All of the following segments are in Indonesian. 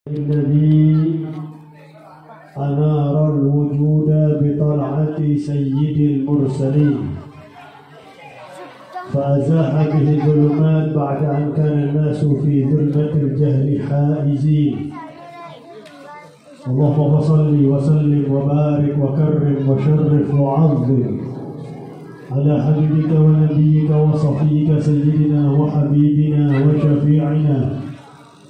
الذي أنار الوجود بطلعة سيد المرسلين فأزاح به الظلمات بعد أن كان الناس في ظلمة الجهل حائزين. اللهم صل وسلم وبارك وكرم وشرف وعظم على حبيبك ونبيك وصفيك سيدنا وحبيبنا وشفيعنا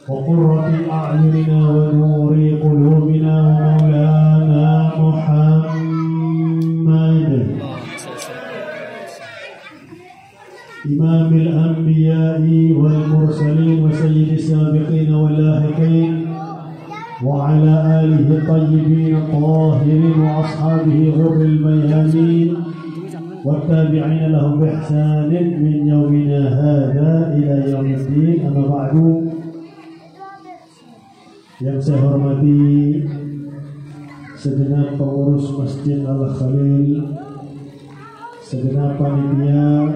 وقرة أعيننا ونور قلوبنا ومولانا محمد إمام الأنبياء والمرسلين وسيد السابقين واللاحقين وعلى آله الطيبين الطاهرين وأصحابه غر الميامين والتابعين لهم بإحسان من يومنا هذا إلى يوم الدين. أما بعد, yang saya hormati segenap pengurus Masjid Al-Khalil, segenap panitia,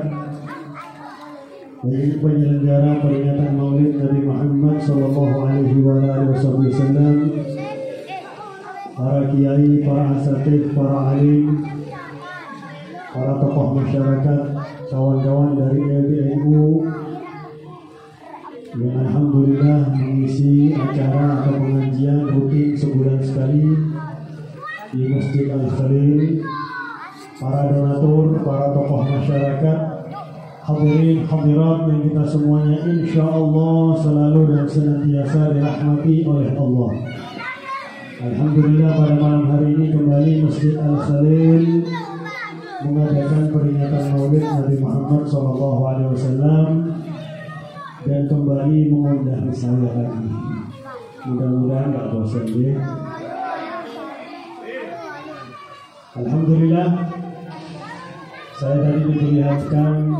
penyelenggara peringatan Maulid Nabi Muhammad Sallallahu Alaihi Wasallam, para kiai, para asatidz, para alim, para tokoh masyarakat, kawan-kawan dari LDNU yang alhamdulillah mengisi acara atau pengajian rutin sebulan sekali di Masjid Al-Khalil, para donatur, para tokoh masyarakat, hadirin hadirat yang kita semuanya insya Allah selalu dan senantiasa dirahmati oleh Allah. Alhamdulillah pada malam hari ini kembali Masjid Al-Khalil mengadakan peringatan Maulid Nabi Muhammad SAW dan kembali mengundang saya lagi. Mudah-mudahan gak bosan deh. Alhamdulillah, saya tadi diperlihatkan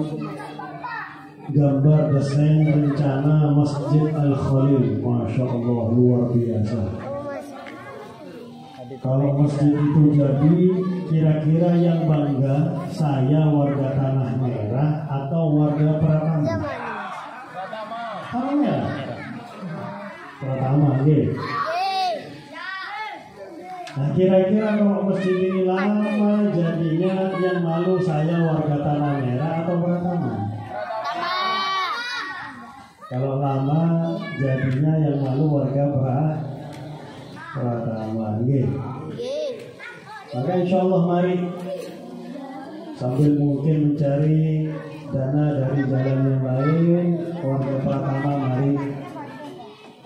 gambar desain rencana Masjid Al-Khalil. Masya Allah, luar biasa. Kalau masjid itu jadi, kira-kira yang bangga saya warga Tanah Merah atau warga Pratama? Tanah Pratama, gitu. Nah, kira-kira kalau masjid ini lama jadinya yang malu saya warga Tanah Merah atau Pratama? Kalau lama jadinya yang malu warga Pratama, gitu. Maka insya Allah mari sambil mungkin mencari dana dari jalan yang lain, warga Pratama mari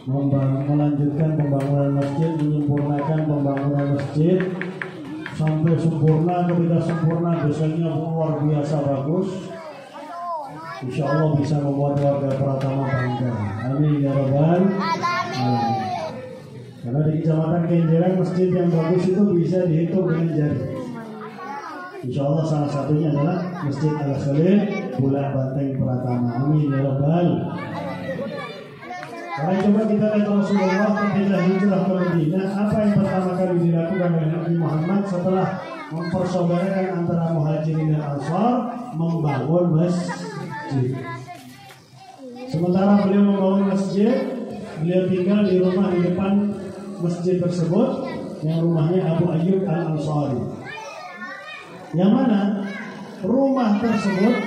melanjutkan pembangunan masjid, menyempurnakan pembangunan masjid sampai sempurna. Ketika sempurna biasanya luar biasa bagus. Insya Allah bisa membuat warga Pratama bangga. Amin ya rabbal alamin. Karena di Kecamatan Kenjeran masjid yang bagus itu bisa dihitung dengan jari. Insya Allah salah satunya adalah Masjid Al-Khalil Bulak Banteng Pratama. Amin ya rabbal. Karena coba kita lihat Rasulullah ketika hijrah ke Madinah, apa yang pertama kali dilakukan oleh Nabi Muhammad setelah mempersaudarakan antara Muhajirin dan Ansar? Membangun masjid. Sementara beliau membangun masjid, beliau tinggal di rumah di depan masjid tersebut yang rumahnya Abu Ayyub Al-Ansari, yang mana rumah tersebut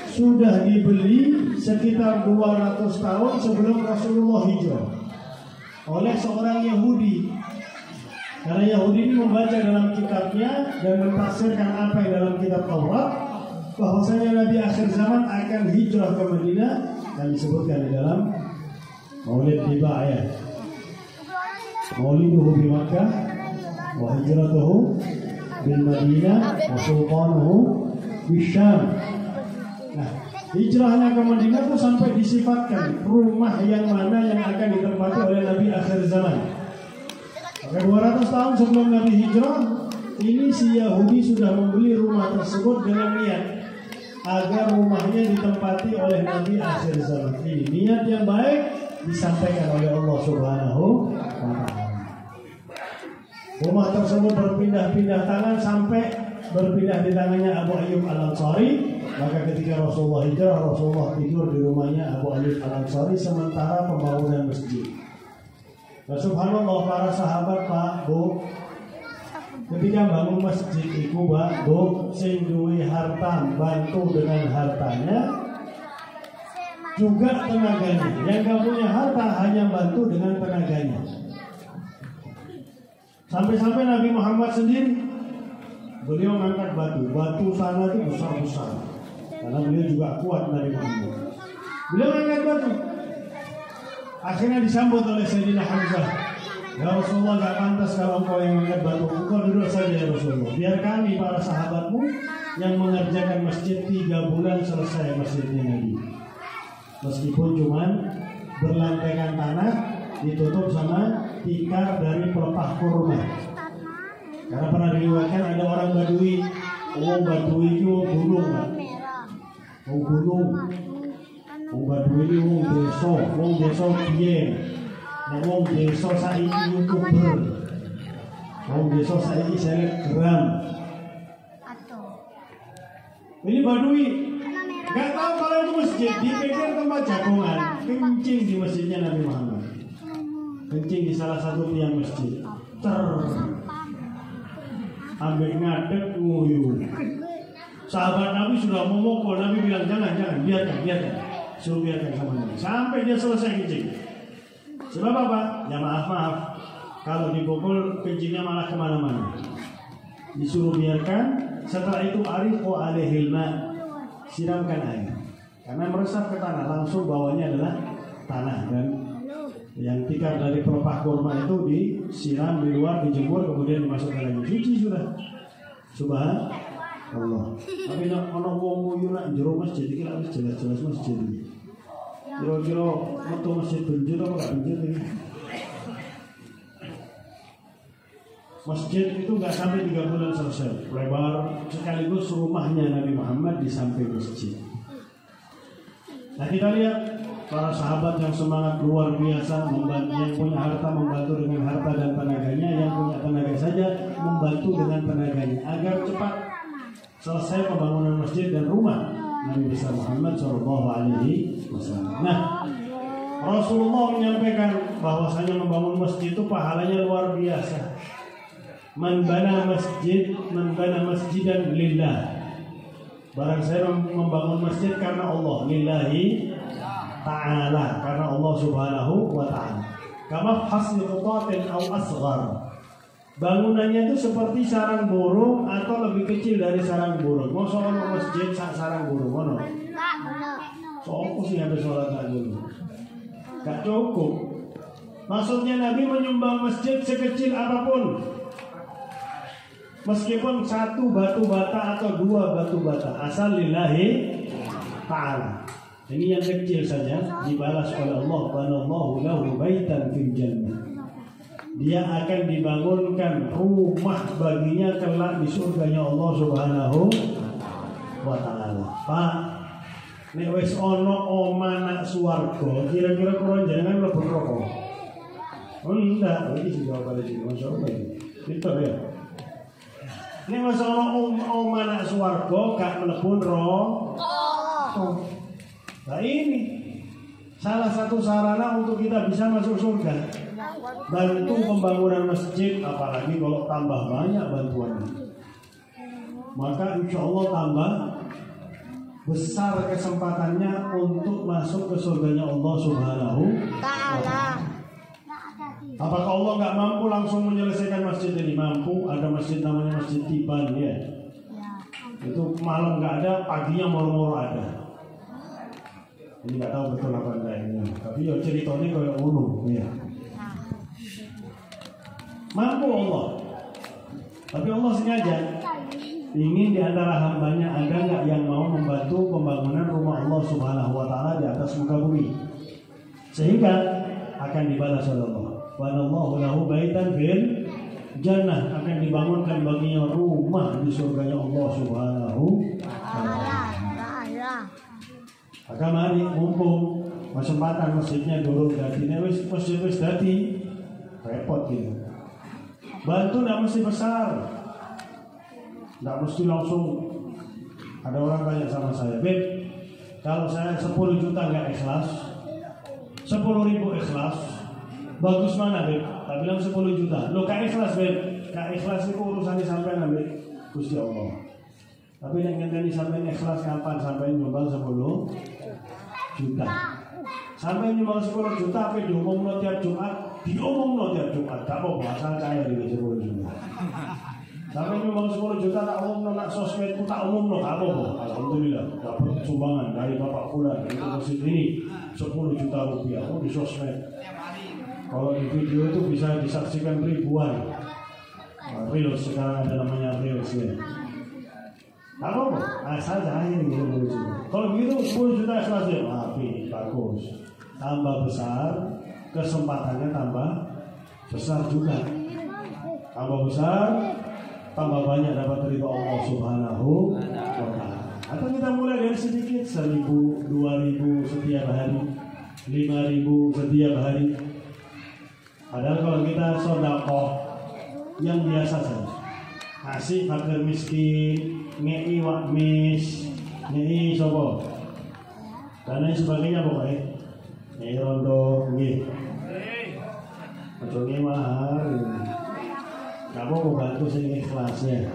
sudah dibeli sekitar 200 tahun sebelum Rasulullah hijrah oleh seorang Yahudi. Karena Yahudi ini membaca dalam kitabnya dan mentafsirkan apa yang dalam kitab Taurat, bahwasanya Nabi akhir zaman akan hijrah ke Madinah, dan disebutkan di dalam Maulid Tiba ayat Mauliduhu bi Makkah wa hijratuhu bil Madinah wa sultanuhu bisyam. Nah, hijrahnya ke Madinah itu sampai disifatkan rumah yang mana yang akan ditempati oleh Nabi akhir zaman. Maka 200 tahun sebelum Nabi hijrah, ini si Yahudi sudah membeli rumah tersebut dengan niat agar rumahnya ditempati oleh Nabi akhir zaman. Ini niat yang baik disampaikan oleh Allah Subhanahu wa Ta'ala. Rumah tersebut berpindah-pindah tangan sampai berpindah di tangannya Abu Ayyub Al-Ansari. Maka ketika Rasulullah hijrah, Rasulullah tidur di rumahnya Abu Ayyub Al-Ansari sementara pembangunan masjid. Nah, subhanallah para sahabat Pak Bu, ketika bangun masjid itu Pak Bu, sing duwe harta bantu dengan hartanya, juga tenaganya. Yang gak punya harta hanya bantu dengan tenaganya. Sampai-sampai Nabi Muhammad sendiri, beliau mengangkat batu sana itu besar-besar, karena beliau juga kuat Nabi Muhammad. Beliau mengangkat batu. Akhirnya disambut oleh Sayyidina Hamzah. Ya Rasulullah, gak pantas kalau engkau yang mengangkat batu. Engkau duduk saja ya Rasulullah. Biar kami para sahabatmu yang mengerjakan masjid 3 bulan selesai masjidnya Nabi. Meskipun cuman berlantaikan tanah, ditutup sama tikar dari pelepah kurma. Karena pernah diriwayatkan ada orang Badui. Badui itu gunung Pak. Gunung. Badui itu desa biyen. Wong desa saiki YouTuber. Wong desa saiki selebgram. Ini Badui. Gak tahu kalau itu masjid, dipikir tempat jagongan. Kencing di masjidnya Nabi Muhammad. Kencing di salah satu tiang masjid. Ambil ngadek nguyuh. Sahabat Nabi sudah memukul, Nabi bilang jangan, biarkan. Suruh biarkan sama Nabi sampai dia selesai kencing. Sebab apa? Ya maaf, kalau dipukul kencingnya malah kemana-mana. Disuruh biarkan. Setelah itu ariqu alaihil ma, siramkan air. Karena meresap ke tanah, langsung bawahnya adalah tanah. Dan yang tikar dari pelepah kurma itu disiram di luar, dijemur, kemudian dimasukkan lagi. Suci sudah. Subhanallah. Tapi ono wong nguyu nak jero masjid iki lak wis jelas-jelas masjid iki. Kira-kira metu masjid benjut apa gak benjut ini? Masjid itu gak sampai 3 bulan selesai. Lebar sekaligus rumahnya Nabi Muhammad di samping masjid. Nah kita lihat para sahabat yang semangat luar biasa, membantu, yang punya harta membantu dengan harta dan tenaganya, yang punya tenaga saja membantu dengan tenaganya agar cepat selesai pembangunan masjid dan rumah Nabi besar Muhammad SAW. Nah, Rasulullah menyampaikan bahwasanya membangun masjid itu pahalanya luar biasa. Man bana masjidan lillah. Barang saya membangun masjid karena Allah, lillahi ta'ala, karena Allah subhanahu wa ta'ala. Kama hasni qutatin aw asghar. Bangunannya itu seperti sarang burung atau lebih kecil dari sarang burung. Mau sholat ke masjid sarang burung, mana? Sopo sih habis sholat dulu? Gak cukup. Maksudnya Nabi menyumbang masjid sekecil apapun, meskipun 1 batu bata atau 2 batu bata, asal lillahi ta'ala. Ini yang kecil saja dibalas oleh Allah. Banallahu lahu baitan fil jannah. Dia akan dibangunkan rumah baginya kelak di surganya Allah Subhanahu wa ta'ala. Pak, nek wis ana omah nak swarga, kira-kira kula jenengan mlebu neraka? Oh enggak, iki sing jawab balik iki, masyaallah iki. Pinter ya. Nek wis ana omah nak swarga gak mlebu neraka. Nah ini salah satu sarana untuk kita bisa masuk surga. Bantu pembangunan masjid, apalagi kalau tambah banyak bantuannya, maka insya Allah tambah besar kesempatannya untuk masuk ke surganya Allah Subhanahu wa ta'ala. Apakah Allah nggak mampu langsung menyelesaikan masjid ini? Mampu. Ada masjid namanya Masjid Tiban ya. Itu malam nggak ada, paginya moro-moro ada. Ini nggak tahu betul apa enggak ini. Tapi ya ceritanya kayak ngono ya. Mampu Allah. Tapi Allah sengaja ingin di antara hambanya ada nggak yang mau membantu pembangunan rumah Allah Subhanahu wa ta'ala di atas muka bumi, sehingga akan dibalas oleh Allah. Wallahu lahu baitan fil jannah, akan dibangunkan baginya rumah di surganya Allah Subhanahu wa ta'ala. Maka mari mumpung kesempatan masjidnya dulu dadi, masjid wis dadi repot gitu. Bantu tidak mesti besar, tidak mesti langsung. Ada orang tanya sama saya, Beb, kalau saya 10 juta nggak ikhlas, 10.000 ikhlas, Bagus mana Beb? Tak bilang 10 juta. Lo gak ikhlas Beb? Gak ikhlas itu urusannya sampai ngambil Gusti Allah. Tapi yang ngenteni sampai ikhlas kapan? Sampai nyumbang 10 juta. Sampai nyumbang 10 juta tapi diumumno tiap Jumat, diumumno tiap Jumat. Gak apa-apa asal kaya di 10 juta. Sampai nyumbang 10 juta tak umumno nak sosmedku tak umumno gak apa-apa. Alhamdulillah dapat sumbangan dari Bapak Fulan dari masjid ini 10 juta rupiah di sosmed. Kalau di video itu bisa disaksikan ribuan. Reels sekarang ada namanya Reels ya. Tak apa-apa, asal cahaya gitu. Kalau begitu 10 juta ikhlas ya, tapi bagus. Tambah besar, kesempatannya tambah besar juga. Tambah besar, tambah banyak dapat ridho Allah Subhanahu wa Ta'ala. Atau kita mulai dari sedikit, 1.000, 2.000 setiap hari, 5.000 setiap hari. Padahal kalau kita sedekah yang biasa saja, kasih fakir miskin, ngei wak mis, ngei sobo, dan lain sebagainya pokoknya, ngei rondo, ngei, macam ngei mahal, nggak mau bantu sehingga ikhlasnya.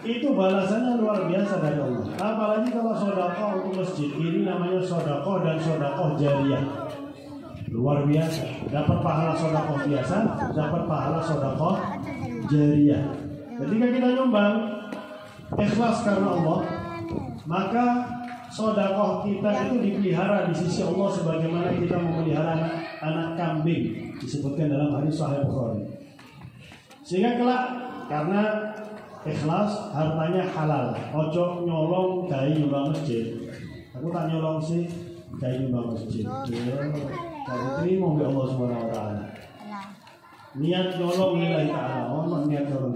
Itu balasannya luar biasa dari Allah. Apalagi kalau sedekah untuk masjid, ini namanya sedekah dan sedekah jariyah. Luar biasa, dapat pahala sedekah biasa, dapat pahala sedekah jariyah. Ketika kita nyumbang ikhlas karena Allah, maka sedekah kita itu dipelihara di sisi Allah sebagaimana kita memelihara anak kambing, disebutkan dalam hadis Sahih Bukhari. Sehingga kelak karena ikhlas hartanya halal, ojo nyolong gawe nyumbang masjid. Aku tak nyolong sih gawe nyumbang masjid. Kalau terima oleh Allah Subhanahu wa Ta'ala. Niat nyolong lillahi ta'ala, ono niat nyolong.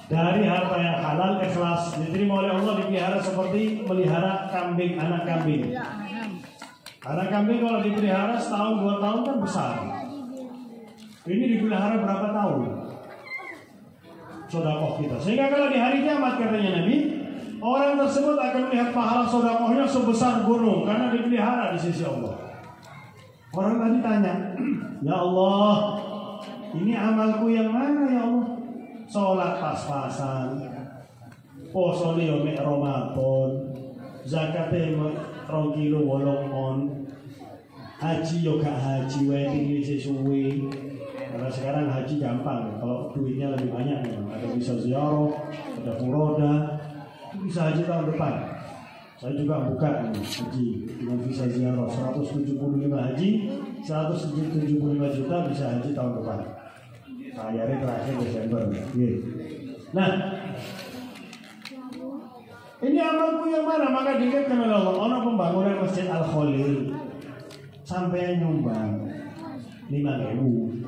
Dari harta yang halal ikhlas diterima oleh Allah, dipelihara seperti melihara kambing, anak kambing. Anak kambing kalau dipelihara setahun 2 tahun kan besar. Ini dipelihara berapa tahun? Sedekah kita. Sehingga kalau di hari kiamat katanya Nabi, orang tersebut akan melihat pahala sedekahnya sebesar gunung karena dipelihara di sisi Allah. Orang tadi tanya, ya Allah, ini amalku yang mana ya Allah? Sholat pas-pasan, poso yo mek Ramadan, zakate 2 kilo 8 on, haji yo gak haji wae iki sesuwe. Karena sekarang haji gampang, kalau duitnya lebih banyak memang. Ada bisa ziarah, ada furoda, bisa haji tahun depan. Saya juga buka haji dengan visa ziarah 175 haji, 175 juta bisa haji tahun depan. Bayarnya terakhir Desember. Nah, ini amalku yang mana? Maka dikatakan oleh Allah, ono pembangunan Masjid Al-Khalil sampai nyumbang 5.000.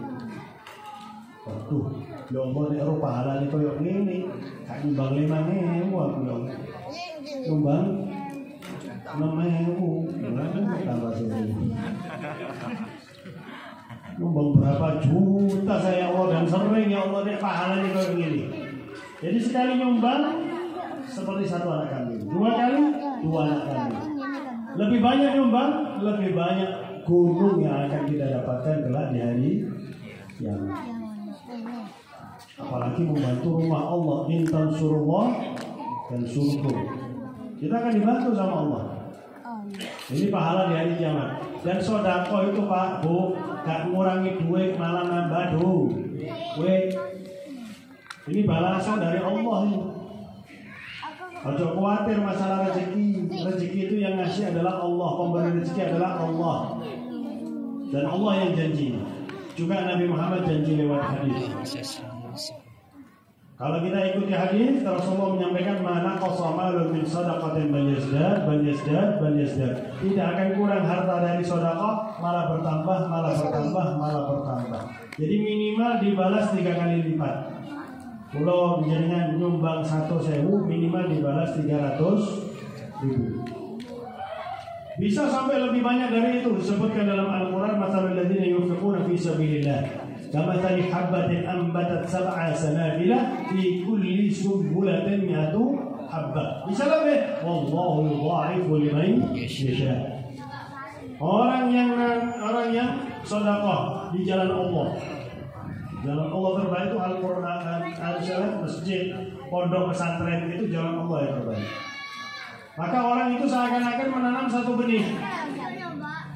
Waduh, lomba nek ora pahalane koyo ngene, gak nyumbang 5.000 aku lho. Nyumbang 6.000, tambah sini. Nyumbang berapa juta saya Allah dan sering ya Allah nek pahalane koyo ngene. Jadi sekali nyumbang seperti 1 anak kambing, 2 kali 2 anak kambing. Lebih banyak nyumbang, lebih banyak gunung yang akan kita dapatkan kelak di hari kiamat. Apalagi membantu rumah Allah, intan surullah dan surga. Kita akan dibantu sama Allah. Ini pahala di hari kiamat. Dan sedekah itu Pak, Bu, gak ngurangi duit malah nambah ini balasan dari Allah ini. Ojo khawatir masalah rezeki. Rezeki itu yang ngasih adalah Allah, pemberi rezeki adalah Allah. Dan Allah yang janji. Juga Nabi Muhammad janji lewat hadis. Kalau kita ikuti hadis, Rasulullah menyampaikan mana qasamalun min sadaqatin bal yazdad. Tidak akan kurang harta dari sedekah, malah bertambah. Jadi minimal dibalas 3 kali lipat. Kalau jenengan nyumbang 1.000 minimal dibalas 300.000. Bisa sampai lebih banyak dari itu. Disebutkan dalam Al-Quran, masalul ladzina yunfiquna fi sabilillah kamathali habbatin ambatat 7 sanabila fi kulli sunbulatin 100 habbah. Bisa lebih. Wallahu yudha'ifu liman yasha. Orang yang sedekah di jalan Allah. Jalan Allah terbaik itu Al-Quran, al-Syarah, masjid, pondok pesantren itu jalan Allah yang terbaik. Maka orang itu seakan-akan menanam satu benih.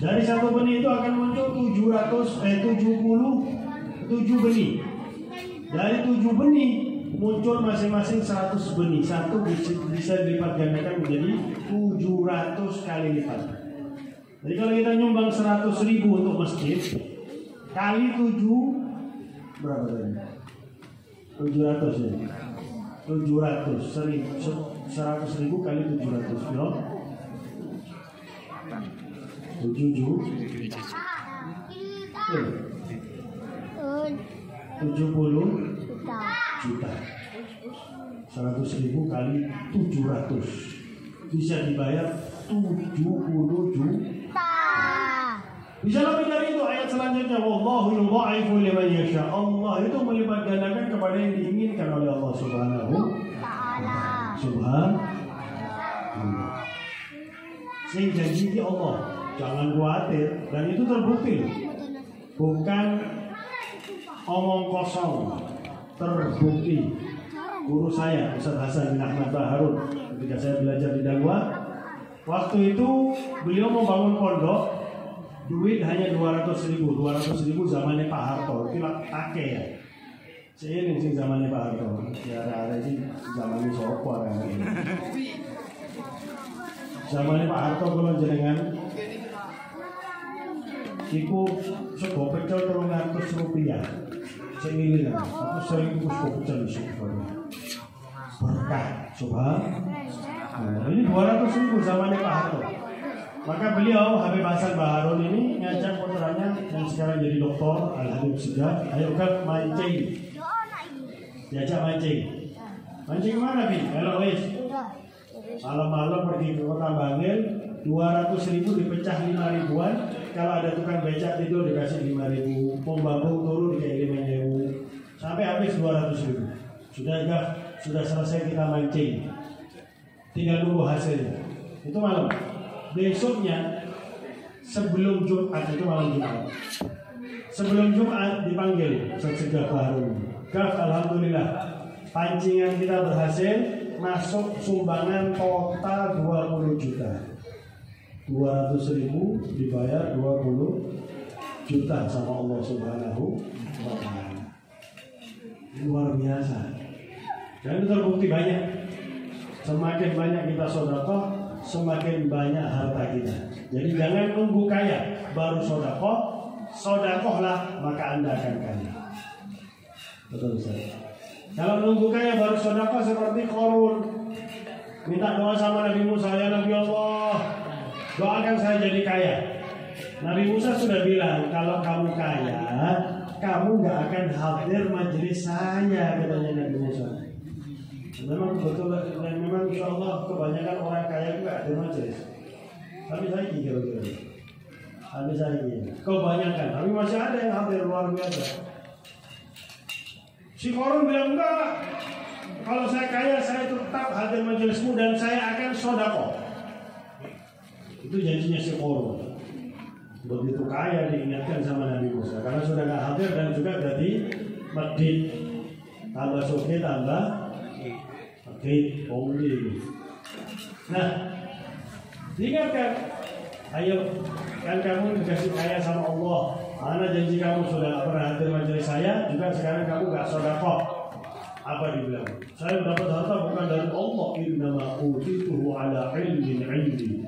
Dari satu benih itu akan muncul 77 benih. Dari 7 benih muncul masing-masing 100 benih. Satu bisa dilipat gandakan menjadi 700 kali lipat. Jadi kalau kita nyumbang 100.000 untuk masjid, kali 7 berapa tadi? 700 ya. 100.000 kali 700 kilo. 70 juta. 100.000 kali 700 bisa dibayar 70 juta. Bisa lebih dari itu. Ayat selanjutnya, wallahu yudha'ifu liman yasha. Allah itu melipat gandakan kepada yang diinginkan oleh Allah Subhanahu Subhanahu. Sing janji Allah, jangan khawatir, dan itu terbukti. Bukan omong kosong, terbukti. Guru saya, Ustaz Hasan bin Ahmad Baharun, ketika saya belajar di Dalwa, waktu itu beliau mau bangun pondok, duit hanya 200.000 zamannya Pak Harto, itu pakai ya. Saya ini sing zamannya Pak Harto, ya ada sih zamannya sopo kan. Zamannya Pak Harto kalau jenengan, iku sego pecel 300 rupiah. Saya milih lah, aku sering iku sego pecel di berkah, subhanallah. Ini 200.000 zamannya Pak Harto. Maka beliau Habib Hasan Baharun ini ngajak putranya yang sekarang jadi doktor Al-Habib Sugah, ayo kan mancing. Diajak mancing. Mancing kemana Bi? Kalau wis malam-malam pergi ke kota Bangil, 200.000 dipecah 5.000-an. Kalau ada tukang becak tidur dikasih 5.000, pembabung turun dikasih 5.000, sampai habis 200.000. Sudah selesai kita mancing, tinggal nunggu hasilnya. Itu malam. Besoknya sebelum Jumat, itu malam Jumat. Sebelum Jumat dipanggil Sugah Baharun. Gaf, alhamdulillah pancingan kita berhasil, masuk sumbangan total 20 juta. 200.000 dibayar 20 juta sama Allah Subhanahu wa ta'ala. Luar biasa. Dan itu terbukti banyak. Semakin banyak kita sedekah, semakin banyak harta kita. Jadi jangan nunggu kaya baru sedekah. Sedekahlah maka Anda akan kaya. Betul Ustaz. Kalau nunggu kaya baru sedekah seperti Qarun. Minta doa sama Nabi Musa, ya Nabi Allah, doakan saya jadi kaya. Nabi Musa sudah bilang, kalau kamu kaya, kamu gak akan hadir majelis saya, katanya Nabi Musa. Memang betul, dan memang insya Allah kebanyakan orang kaya juga ada majelis. Tapi saya kira-kira ada saya kira kebanyakan, tapi masih ada yang hadir luar biasa. Si Qarun bilang enggak, kalau saya kaya saya tetap hadir majelismu dan saya akan sedekah. Itu janjinya si Qarun. Begitu kaya diingatkan sama Nabi Musa, karena sudah nggak hadir dan juga jadi medit, tambah suki tambah medit, pungli. Nah, diingatkan, ayo kan kamu dikasih kaya sama Allah. Mana janji kamu sudah pernah hadir majelis saya, juga sekarang kamu nggak sedekah. Apa dibilang? Saya dapat harta bukan dari Allah, innama utituhu ala ilmin indi.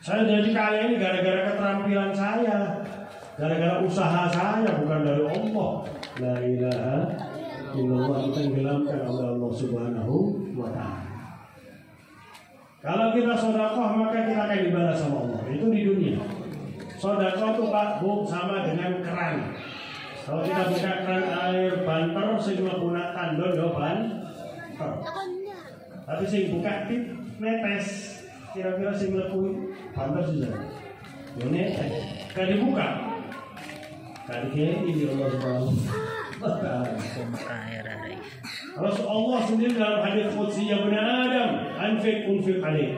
Saya jadi kaya ini gara-gara keterampilan saya, gara-gara usaha saya, bukan dari Allah. La ilaha illallah, kita tenggelamkan oleh Allah Subhanahu wa ta'ala. Kalau kita sedekah maka kita akan dibalas sama Allah. Itu di dunia. Sedekah itu Pak Bu sama dengan keran. Kalau kita buka keran air banter, semua guna tandon do banter. Tapi sing buka tip netes, kira-kira sing mlebu banter saja. Yo netes. Kan dibuka. Kan ini Allah Subhanahu. Allah sendiri dalam hadis qudsi, ya bani Adam, anfiq unfiq alaik.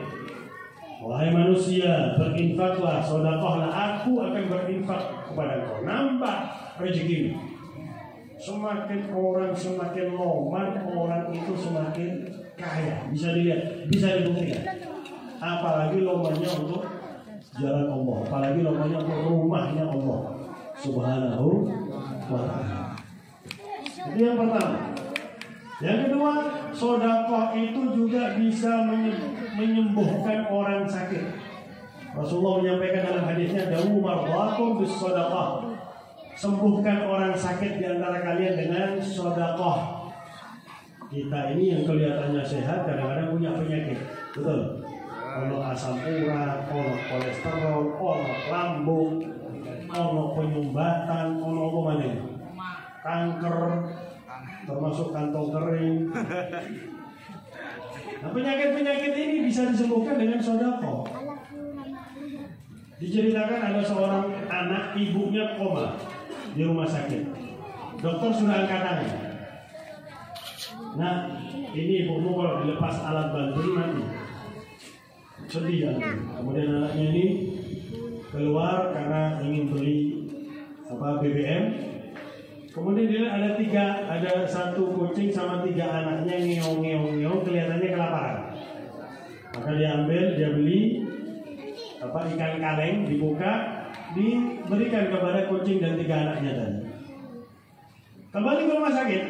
Wahai manusia, berinfaklah, sedekahlah, aku akan berinfak kepada kau, nambah rezeki. Semakin orang semakin loman, orang itu semakin kaya. Bisa dilihat, bisa dibuktikan. Apalagi lomannya untuk jalan Allah, apalagi lomannya untuk rumahnya Allah Subhanahu wa ta'ala. Itu yang pertama. Yang kedua, sedekah itu juga bisa menyembuhkan orang sakit. Rasulullah menyampaikan dalam hadisnya, dawu mardhakum bis sedekah. Sembuhkan orang sakit di antara kalian dengan sedekah. Kita ini yang kelihatannya sehat kadang-kadang punya penyakit. Betul? Ono asam urat, ono kolesterol, ono lambung, ono penyumbatan, ono apa mana? Kanker, termasuk kantong kering. Nah, penyakit-penyakit ini bisa disembuhkan dengan sedekah. Diceritakan ada seorang anak, ibunya koma di rumah sakit. Dokter sudah angkat tangan. Nah, ini ibumu kalau dilepas alat bantu mati. Sedih kan? Kemudian anaknya ini keluar karena ingin beli BBM. Kemudian dia ada satu kucing sama 3 anaknya ngeong kelihatannya kelaparan. Maka dia ambil, dia beli ikan kaleng, dibuka, diberikan kepada kucing dan 3 anaknya tadi. Kembali ke rumah sakit,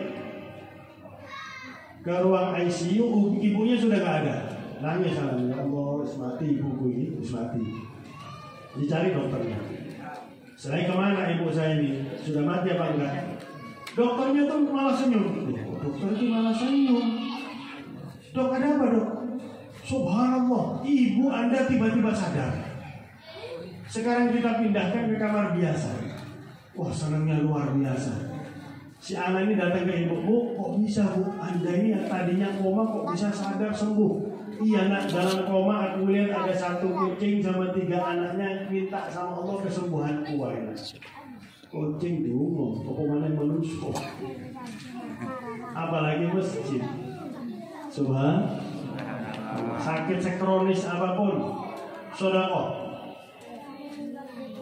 ke ruang ICU, ibunya sudah nggak ada. Nangis anaknya, ya Allah, mati ibuku ini, mati. Dicari dokternya. Saya kemana ibu saya ini? Sudah mati apa enggak? Dokternya tuh malah senyum. Dokter itu malah senyum. Dok, ada apa dok? Subhanallah, ibu Anda tiba-tiba sadar. Sekarang kita pindahkan ke kamar biasa. Wah, senangnya luar biasa. Si anak ini datang ke ibuku, kok bisa bu? Anda ini yang tadinya koma kok bisa sadar sembuh? Iya nak, dalam koma aku lihat ada 1 kucing sama 3 anaknya minta sama Allah kesembuhan kuat. Kucing diumum, pokoknya manusia. Apalagi masjid. Subhan. Sakit sekronis apapun, sedekah.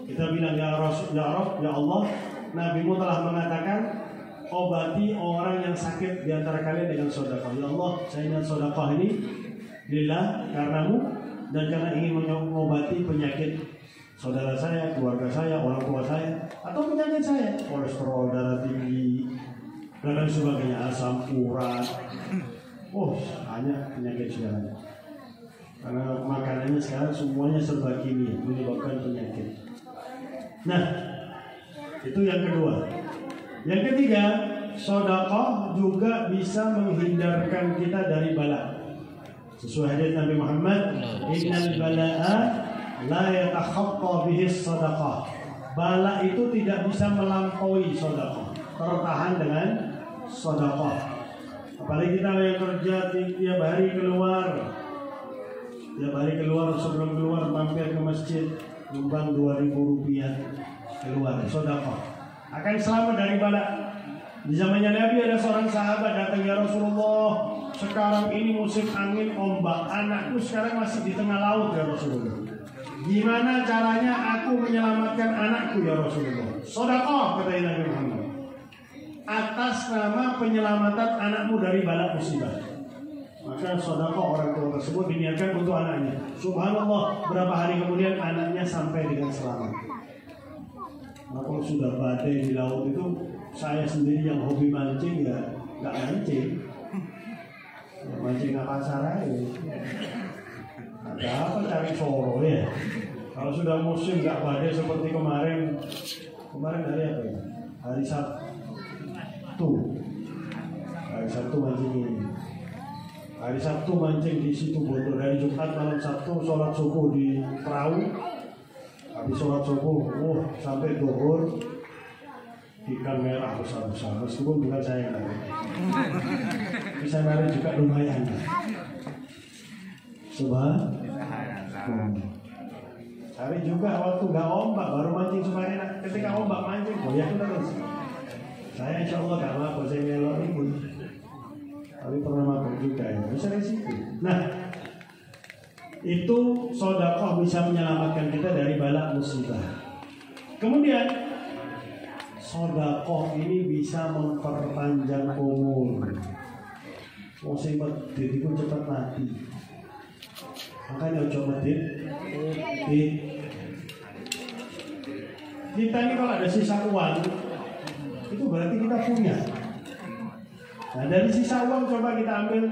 Kita bilang ya Rasul, ya Rabb, ya Allah, Nabimu telah mengatakan obati orang yang sakit di antara kalian dengan sedekah. Ya Allah, saya niat sedekah ini lillah, karenamu dan karena ingin mengobati penyakit saudara saya, keluarga saya, orang tua saya, atau penyakit saya, kolesterol, darah tinggi, dan lain sebagainya, asam urat. Banyak penyakit sekarang. Karena makanannya sekarang semuanya serba kimia, menyebabkan penyakit. Nah, itu yang kedua. Yang ketiga, sedekah juga bisa menghindarkan kita dari bala. Sesuai hadis Nabi Muhammad, innal bala'a la yatakhatta bihi sadaqah. Bala itu tidak bisa melampaui sedekah, tertahan dengan sedekah. Apalagi kita yang kerja tiap hari keluar, sebelum keluar mampir ke masjid, nyumbang 2.000 rupiah keluar, sedekah, akan selamat dari bala. Di zamannya Nabi ada seorang sahabat datang, ya Rasulullah, sekarang ini musim angin ombak, anakku sekarang masih di tengah laut ya Rasulullah. Gimana caranya aku menyelamatkan anakku ya Rasulullah? Sedekah, kata Nabi Muhammad, atas nama penyelamatan anakmu dari bala musibah. Maka sedekah orang tua tersebut diniatkan untuk anaknya. Subhanallah, berapa hari kemudian anaknya sampai dengan selamat. Nah, kalau sudah badai di laut itu, saya sendiri yang hobi mancing ya nggak mancing. Ya, mancing apa caranya? Ada apa cari soro ya? Kalau sudah musim nggak badai seperti kemarin hari apa ya? Hari Sabtu. Hari Sabtu mancing ini. Hari Sabtu mancing di situ Bondo. Dari Jumat malam Sabtu sholat subuh di perahu. Habis sholat subuh, sampai zuhur ikan merah besar-besar. Meskipun bukan saya yang narik, bisa narik juga lumayan. Subhanallah. Cari juga waktu nggak ombak, baru mancing supaya enak. Ketika ombak mancing, goyang terus. Saya insya Allah gak mabuk, saya melok ini. Tapi pernah mabuk juga ya, bisa resiko. Nah, itu sedekah bisa menyelamatkan kita dari bala musibah. Kemudian sedekah ini bisa memperpanjang umur. Mau sing medit itu cepat mati. Makanya ojo medit. Kita ini kalau ada sisa uang, itu berarti kita punya. Nah dari sisa uang coba kita ambil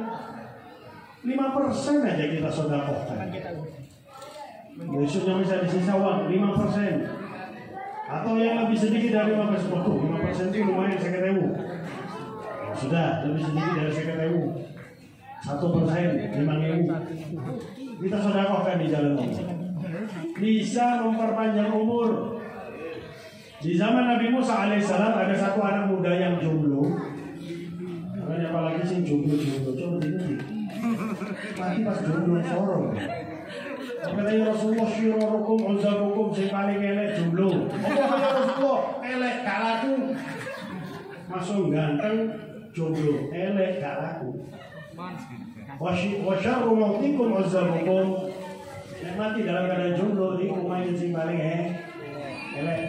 5% aja kita sedekahkan. Besoknya bisa di sisa uang 5%. Atau yang lebih sedikit dari 5%. 5% itu lumayan 50.000. Sudah lebih sedikit dari 50.000. 1%, 5.000. Kita sedekahkan di jalan Allah. Bisa memperpanjang umur. Di zaman Nabi Musa alaihissalam ada satu anak muda yang jomblo. Makanya apalagi sih jomblo. Coba ini mati pas jomblo sorong. Makanya Rasulullah syirarukum uzarukum sing paling elek jomblo. Apa ya Rasulullah? Elek gak laku. Masuk ganteng jomblo, elek gak laku. Wa syarru mautikum uzarukum. Yang mati dalam keadaan jomblo iku main sing paling elek.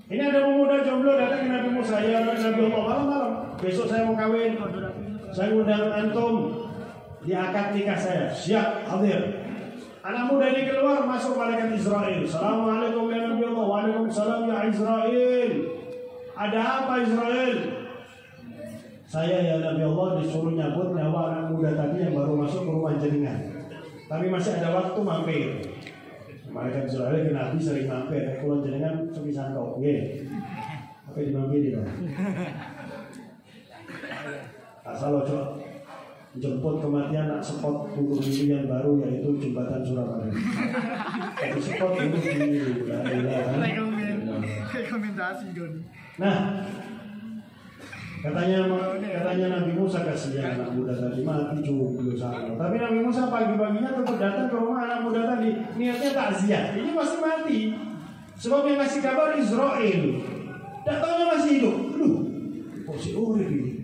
Ini ada pemuda jomblo datang ke Nabi Musa, ya Nabi Allah malam-malam. Besok saya mau kawin. Saya undang antum di akad nikah saya. Siap, hadir. Anak muda ini keluar, masuk malaikat Israel. Assalamualaikum ya Nabi Allah. Waalaikumsalam ya Israel. Ada apa Israel? Saya ya Nabi Allah disuruh nyabut nyawa anak muda tadi yang baru masuk ke rumah jenengan. Tapi masih ada waktu mampir. Malaikat Israel ke Nabi sering mampir. Kalau jenengan sepisan kau, apa dimampiri dong? Asal ojo jemput kematian nak spot bunuh diri yang baru yaitu jembatan Surabaya. Itu spot bunuh diri. Rekomendasi Doni. Nah, katanya Nabi Musa kasihan anak muda tadi mati jomblo sana. Tapi Nabi Musa pagi-paginya tetap datang ke rumah anak muda tadi. Niatnya takziah. Ini masih mati. Sebab yang ngasih kabar Israel. Tak tahunya masih hidup. Loh, kok si urip ini?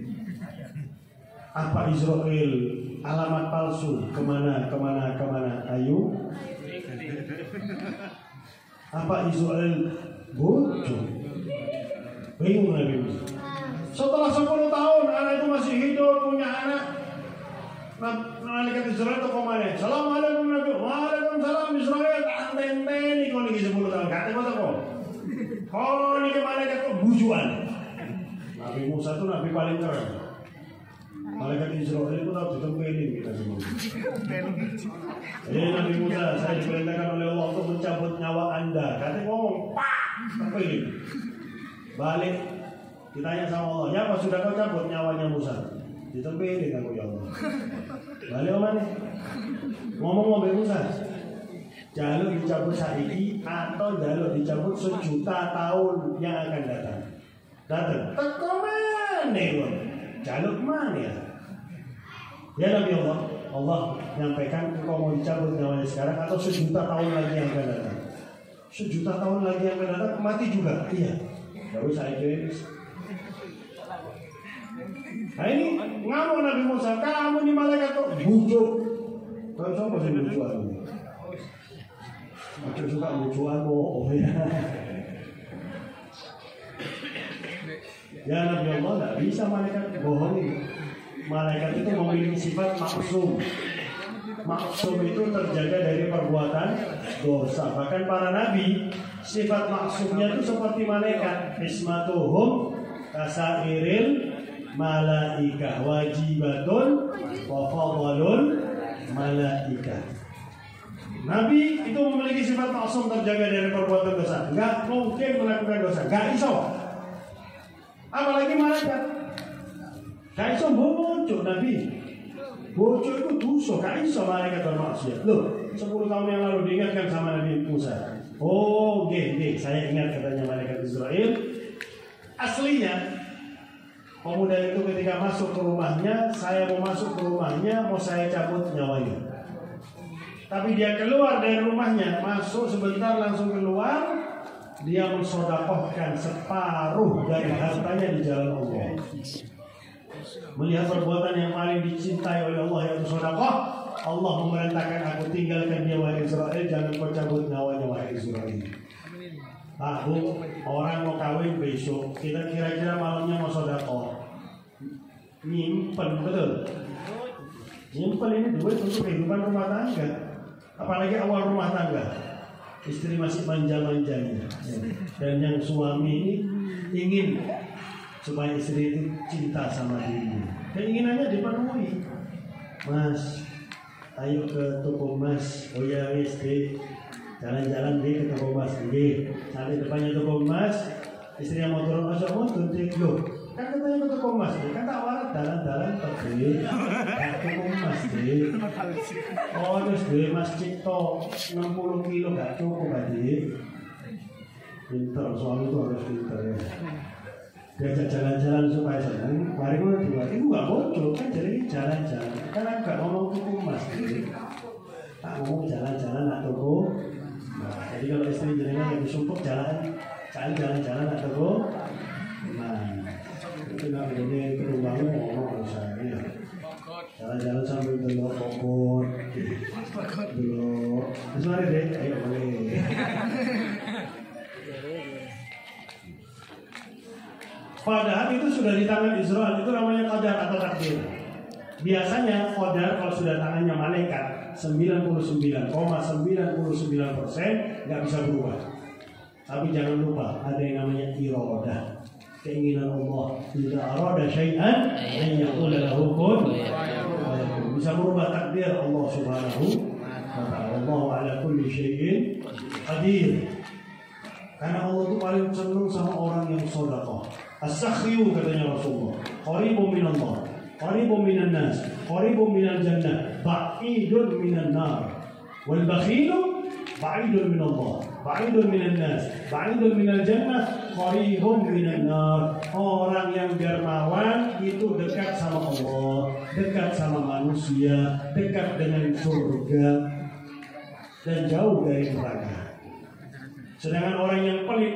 Apa Israel alamat palsu kemana ayo apa Israel bocor bingung lagi. Setelah 10 tahun anak itu masih hidup punya anak. Malaikat Israel itu kemana? Assalamualaikum Nabi. Waalaikumsalam Israel. Tenten kau nih 10 tahun kata kau kau nih malaikat kau bujuan. Nabi Musa itu nabi paling keren. Malaikat Israel itu tahu ditempelin kita semua. Nabi Musa, saya diperintahkan oleh Allah untuk mencabut nyawa Anda. Katanya ngomong, pak, tempelin. Balik, ditanya sama Allah, ya apa sudah kau cabut nyawanya Musa? Ditempelin aku ya Allah. Balik omane. Ngomong Nabi Musa, jalur dicabut saiki atau jalur dicabut 1.000.000 tahun yang akan datang. Teko mana jalur mana ya? Ya Nabi Allah menyampaikan engkau mau dicabut nyawanya sekarang atau 1.000.000 tahun lagi yang akan datang. 1.000.000 tahun lagi yang akan datang mati juga. Iya. Baru saya kira. Nah ini ngamuk Nabi Musa, kamu nih malaikat kok bujuk. Kau sama sih bujuan. Macam suka bujuanmu, oh ya. Ya Nabi Allah tidak bisa malaikat bohongi. Malaikat itu memiliki sifat maksum. Maksum itu terjaga dari perbuatan dosa. Bahkan para nabi sifat maksumnya itu seperti malaikat. Ismatuhum kasairil malaika wajibatun wa fadlun malaika. Nabi itu memiliki sifat maksum terjaga dari perbuatan dosa. Enggak mungkin melakukan dosa. Enggak iso. Apalagi malaikat. Gak iso bocor Nabi. Bocor itu dosa. Gak iso malaikat bermaksiat. Loh, 10 tahun yang lalu diingatkan sama Nabi Musa. Oh, saya ingat katanya malaikat Israel. Aslinya pemuda itu ketika masuk ke rumahnya, saya mau masuk ke rumahnya, mau saya cabut nyawanya. Tapi dia keluar dari rumahnya, masuk sebentar langsung keluar. dia mensodakohkan separuh dari hartanya di jalan Allah. Melihat perbuatan yang paling dicintai oleh Allah yaitu sodakoh, Allah memerintahkan aku tinggalkan dia wahai Israel, jangan kau cabut nyawanya wahai Israel. Bu, orang mau kawin besok, kita kira-kira malamnya mau sodakoh, nyimpen betul. Nyimpen ini duit untuk kehidupan rumah tangga, apalagi awal rumah tangga. Istri masih manja-manjanya, dan yang suami ini ingin supaya istri itu cinta sama dirinya. Keinginannya dipenuhi. Mas, ayo ke toko emas. Oh ya wis deh, jalan-jalan deh ke toko emas deh. Nanti depannya toko emas, istri yang mau turun masuk motor deh. Loh, kan katanya ke toko emas deh. Kan tak warat jalan-jalan pergi ke toko emas deh. Oh terus deh mas Cipto 60 kilo gak cukup adik. Pinter, suami itu harus pinter ya. Diajak jalan-jalan supaya senang. Mari gue dua itu gak bocor kan, jadi jalan-jalan. Kan aku gak ngomong toko emas deh. Tak ngomong jalan-jalan nak toko. Nah, jadi kalau istri jenengan lagi sumpuk jalan-jalan nak toko. Nah, itu gak begini kedua-duanya ngomong saya. Jalan-jalan sambil belok Bogor, belok. Terus mari deh, ayo boleh. Padahal itu sudah di tangan Israel, itu namanya qadar atau takdir. Biasanya qadar kalau sudah tangannya malaikat 99,99% nggak bisa berubah. Tapi jangan lupa ada yang namanya iradah, keinginan Allah. Jika arada syai'an an yaqula lahu kun, bisa merubah takdir Allah Subhanahu wa ta'ala. Allahu ala kulli syai'in qadir. Karena Allah itu paling senang sama orang yang sedekah. As-sakhiyu katanya Rasulullah, qaribun minallah, qaribun minan nas, qaribun minal jannah, ba'idun minan nar. Wal bakhilu ba'idun minallah, ba'idun minan nas, ba'idun minal jannah, qaribun minan nar. Orang yang dermawan itu dekat sama Allah, dekat sama manusia, dekat dengan surga dan jauh dari neraka. Sedangkan orang yang pelit,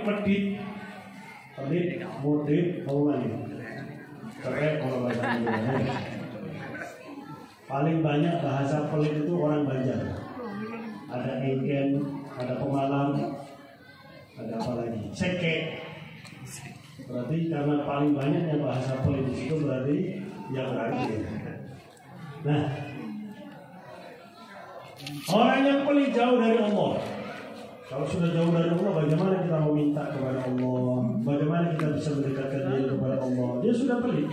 mudik, keren kalau bahasa Indonesia. Paling banyak bahasa pelit itu orang Banjar. Ada engken, ada pemalam, ada apa lagi? Seke. Berarti karena paling banyaknya bahasa pelit itu berarti yang berarti. Nah, orang yang pelit jauh dari Allah. Kalau sudah jauh dari Allah, bagaimana kita meminta kepada Allah? Bagaimana kita bisa mendekatkan diri kepada Allah? Dia sudah pelit,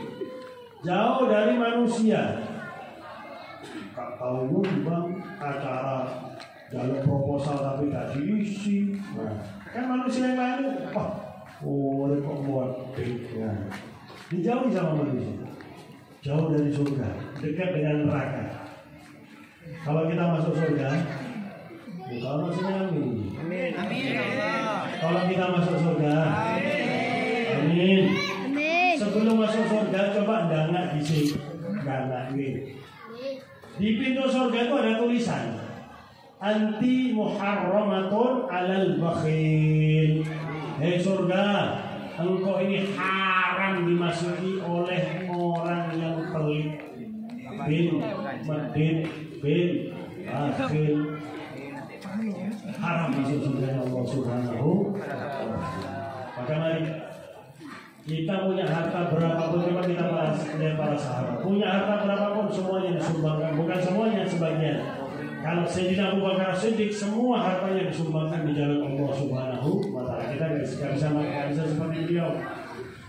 jauh dari manusia. Tak tahu bang, acara jalur proposal tapi tak diisi. Nah, kan manusia yang lain, kok buat ya. Dijauhi sama manusia, jauh dari surga, dekat dengan neraka. Kalau kita masuk surga, kalau maksudnya amin. Amin. Kalau kita masuk surga, amin. Sebelum masuk surga, coba dangak bisik, dangak gitu. Di pintu surga itu ada tulisan, anti muharramatun alal bakhil. Hei surga, engkau ini haram dimasuki oleh orang yang pelit, bin, medit, bin, bakhil. Haram masuk surga Allah Subhanahu wa ta'ala. Maka mari kita punya harta berapapun, coba kita bahas dengan para sahabat. Punya harta berapapun semuanya disumbangkan, bukan semuanya, sebagian. Kalau Sayyidina Abu Bakar Siddiq semua hartanya disumbangkan di jalan Allah Subhanahu wa ta'ala. Kita nggak bisa seperti beliau.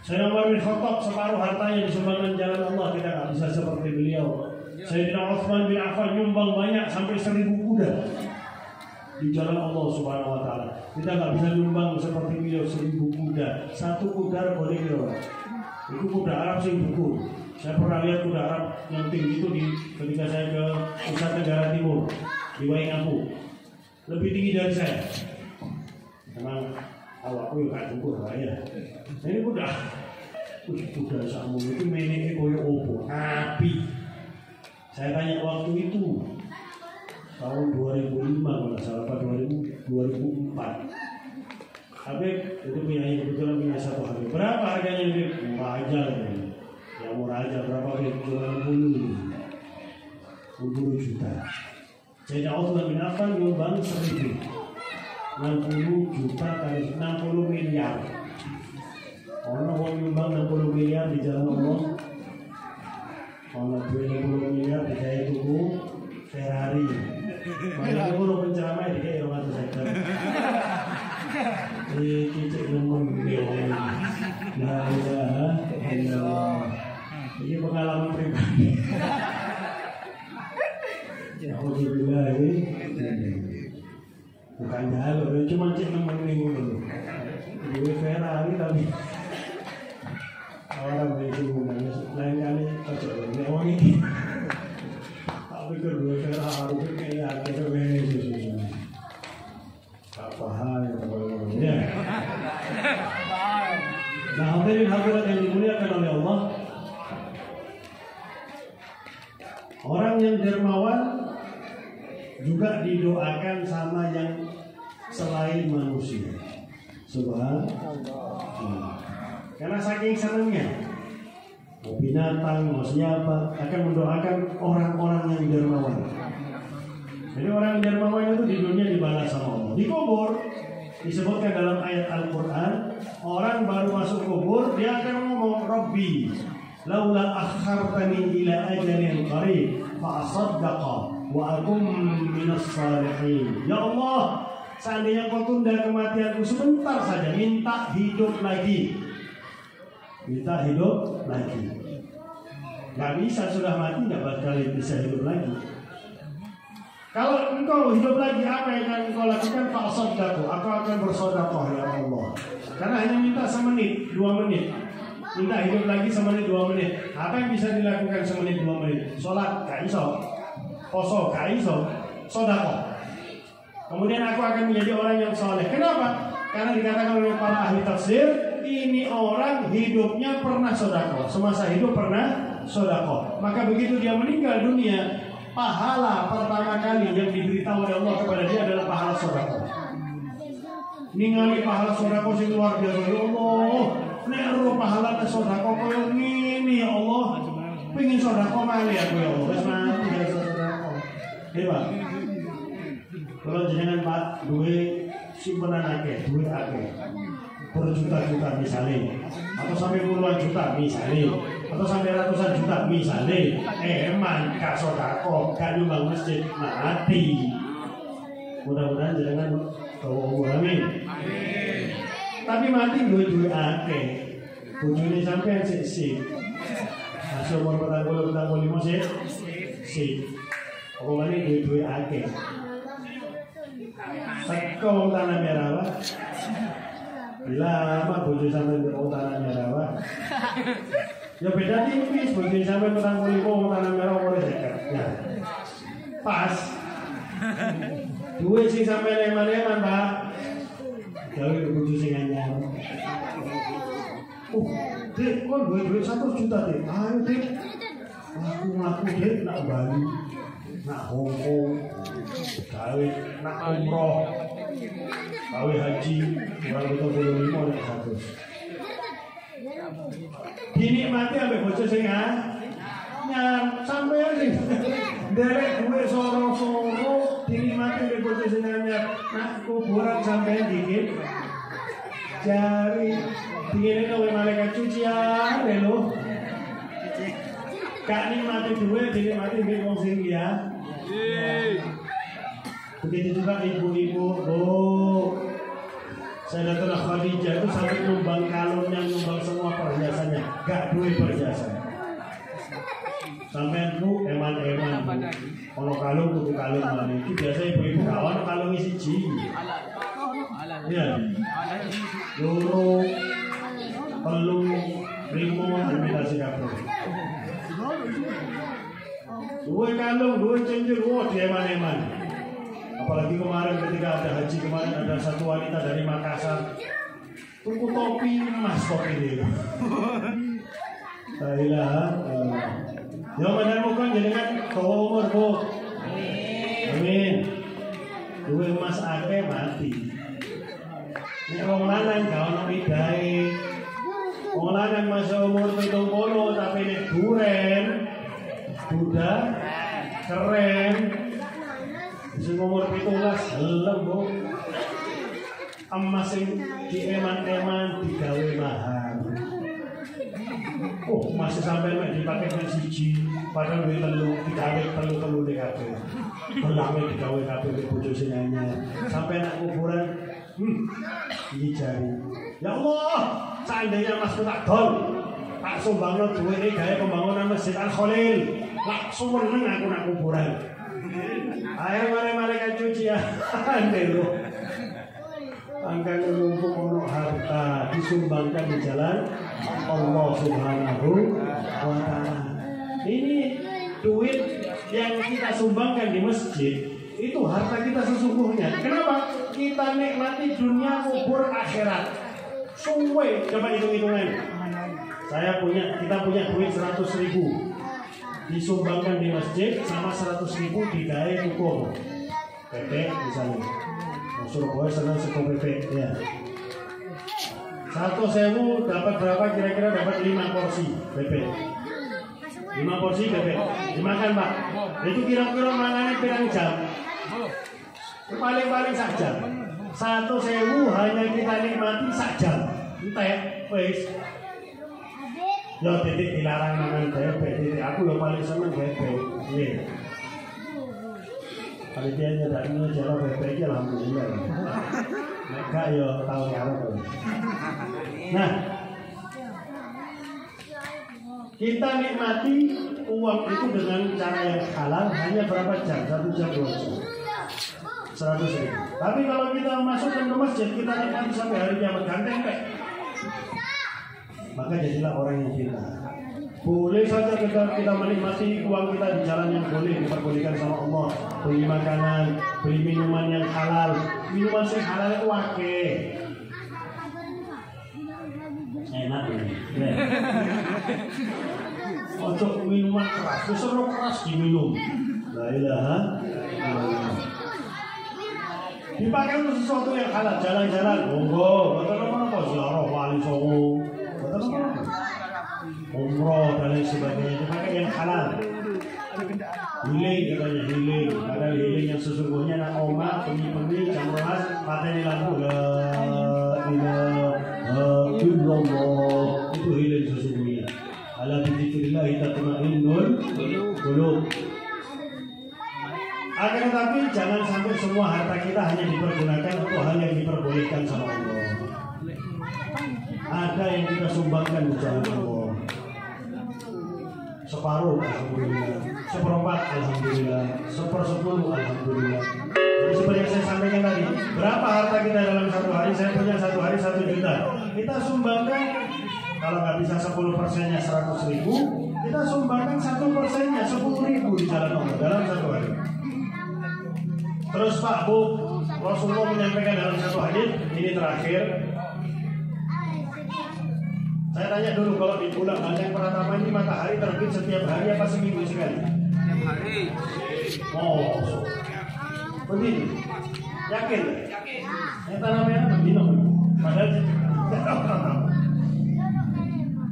Sayyidina Umar bin Khattab separuh hartanya disumbangkan di jalan Allah, kita nggak bisa seperti beliau. Sayyidina Utsman bin Affan nyumbang banyak sampai 1000 kuda di jalan Allah Subhanahu wa ta'ala. Kita nggak bisa nyumbang seperti beliau 1000 kuda. Satu kuda boleh kira. Itu kuda Arab sih buku. Saya pernah lihat kuda Arab yang tinggi itu ketika saya ke Nusa Tenggara Timur di Waingapu. Lebih tinggi dari saya. Memang awakku juga cukup ya. Nah, ini kuda samu itu meneke koyo opo? Api. Saya tanya waktu itu tahun 2005 kalau salah, 2004. Habib itu kebetulan punya satu Habib. Berapa harganya Habib? Murah aja gitu. Ya murah aja, berapa Habib? Cuma 60 juta. Sayyidina Utsman bin Affan nyumbang 1000. 60 juta kali 60 miliar. Orang mau nyumbang 60 miliar di jalan Allah. Kalau 20 miliar dikaya tuku Ferrari. Makanya guru penceramah dikaya orang itu sektor. Cicik nemen dewa. La ilaha illallah. Ini pengalaman pribadi. Alhamdulillah bukan jalur, cuma cek nemen minggu dulu. Di Ferrari tapi orang begitu lain kali cocok lewat ini. Tapi kedua Ferrari itu kayak ada begitu. Apa hal yang terbaiknya? Nah, hadirin hadirat yang dimuliakan oleh Allah, orang yang dermawan juga didoakan sama yang selain manusia. Subhanallah. Karena saking senangnya, mau binatang, mau siapa, akan mendoakan orang-orang yang dermawan. Jadi orang dermawan itu di dunia dibalas sama Allah. Di kubur disebutkan dalam ayat Al-Quran, orang baru masuk kubur dia akan ngomong, Rabbi laula akhartani ila ajalin qarib fa asaddaqa wa akum minas salihin. Ya Allah, seandainya kau tunda kematianku sebentar saja, minta hidup lagi. Minta hidup lagi. Gak bisa, sudah mati gak bakal bisa hidup lagi. Kalau engkau hidup lagi, apa yang akan engkau lakukan? Pak Sodaku, aku akan bersodakoh ya Allah. Karena hanya minta semenit, 2 menit. Minta hidup lagi semenit, 2 menit. Apa yang bisa dilakukan semenit, 2 menit? Sholat, gak iso. Poso, gak iso. Sodakoh. Kemudian aku akan menjadi orang yang soleh. Kenapa? Karena dikatakan oleh para ahli tafsir, ini orang hidupnya pernah sodakoh. Semasa hidup pernah sodakoh. Maka begitu dia meninggal dunia, pahala pertama kali yang diberitahu oleh Allah kepada dia adalah pahala sodakoh. Ningali pahala sodakoh sing luar biasa. Ya Allah, nek ro pahala sodakoh koyo ngene ya Allah. Pengen sodakoh malih aku ya Allah. Wis mati ya sodakoh. Hebat. Kalau jenengan Pak duwe simpenan akeh, duwe akeh. Berjuta-juta misalnya, atau sampai puluhan juta misalnya, atau sampai ratusan juta misalnya, eman gak sodako, gak nyumbang masjid, mati. Mudah-mudahan jangan kau amin. Tapi mati duit akeh, bujuni sampai sih. Hasil umur petang lima sih. Apa mana duit akeh? Teko tanah merah lah. Lama bojo sampai mau tanah merah Pak. Ya beda tipis, bojo sampai petang mau tanah merah boleh dekat. Ya. Pas. Duit sing sampai leman-leman Pak. Gawe bojo sing anyar. Dek, kok duit 1 juta Dek. Ayo Dek. Aku Dek nak Bali, nak Hongkong, gawe nak umroh. Gawe haji, orang kita 25 nak 100. Dinikmati ambek bocah sing nyar sampean sing derek duwe soro-soro dinikmati ambek bocah sing nyar. Nak kuburan sampean dikit. Jari dingene kowe malaikat cucian lho. Gak nikmati duwe dinikmati ambek wong sing liya. Begitu juga ibu-ibu, Sayyidatuna Khadijah itu sampai nyumbang kalungnya, nyumbang semua perhiasannya, gak duit perhiasan. Sampai itu eman-eman, kalau kalung kudu kalung mana? Itu biasa ibu-ibu kawan kalung isi siji. Iya, euro, pelung, primo, imitasi kabel. Dua kalung, 2 cincin, di eman-eman. Apalagi kemarin ketika ada haji kemarin ada satu wanita dari Makassar tuku topi emas topi ini. La ilaha illallah. Ya benar bukan jadi kan bawa umur Bu. Amin. Duwe emas akeh mati. Nek wong lanang gak ono idahe. Wong lanang masih umur 70 tapi nek duren udah keren. Sing umur 17 gelem, Bu. Emas sing dieman-eman digawe mahal. Oh, masih sampai mek dipakai dengan siji, padahal duit telu deh kabeh. Belange digawe kabeh mek bojo sing anyar. Sampai nak kuburan, ini jari. Ya Allah, seandainya Mas tak dol, tak sumbangno duwite gawe pembangunan Masjid Al-Khalil. Langsung meneng aku nak kuburan. Ayo mari malaikat cuci ya. Andelo. Angkat numpuk ono harta disumbangkan di jalan Allah Subhanahu wa ta'ala. Ini duit yang kita sumbangkan di masjid itu harta kita sesungguhnya. Kenapa? Kita nikmati dunia kubur akhirat. Suwe, coba hitung-hitungan. Kita punya duit 100.000 disumbangkan di masjid sama 100.000 digawe hukum. Bebek misalnya. Surabaya senang seko bebek ya. 100.000 dapat berapa? Kira-kira dapat 5 porsi bebek. 5 porsi bebek. Dimakan, Pak. Itu kira-kira mangannya pirang jam? Paling-paling sak jam. 100.000 hanya kita nikmati sak jam. Entek, wis. Yo titik dilarang mangan bebek, titik aku yo paling seneng bebek. Nggih. Panitianya tak ini jalan bebek ya alhamdulillah. Mereka yo tahu cara. Nah, kita nikmati uang itu dengan cara yang halal hanya berapa jam? 1 jam 2 jam. 100.000. Tapi kalau kita masukkan ke masjid kita nikmati sampai hari kiamat ganteng pek. Maka jadilah orang yang pintar. Boleh saja kita menikmati uang kita di jalan yang boleh diperbolehkan sama Allah. Beli makanan, beli minuman yang halal. Minuman yang halal itu akeh. Enak ini. Untuk minuman keras, disuruh keras diminum. La ilaha illallah. Dipakai untuk sesuatu yang halal, jalan-jalan. Monggo, betul apa ziarah wali songo. Betul apa? Umroh dan lain sebagainya dipakai yang halal. Healing katanya healing. Padahal healing yang sesungguhnya nak oma penyi-penyi jam 12 materi lampu la ilaha illallah. Itu healing sesungguhnya. Ala bidzikrillah tatma'innul qulub. Akan tetapi jangan sampai semua harta kita hanya dipergunakan untuk hal yang diperbolehkan sama Allah. Ada yang kita sumbangkan di jalan Allah. Separuh alhamdulillah, seperempat alhamdulillah, 1/10 alhamdulillah. Jadi seperti yang saya sampaikan tadi, berapa harta kita dalam satu hari? Saya punya satu hari 1 juta. Kita sumbangkan, kalau nggak bisa 10%-nya 100.000, kita sumbangkan 1%-nya 10.000 di jalan Allah dalam satu hari. Terus Pak Bu, Rasulullah menyampaikan dalam satu hadis, ini terakhir. Saya tanya dulu, kalau di bulan Banyak Pratama ini matahari terbit setiap hari apa seminggu sekali? Setiap hari. Oh, begini. Yakin? Yang namanya begini. Padahal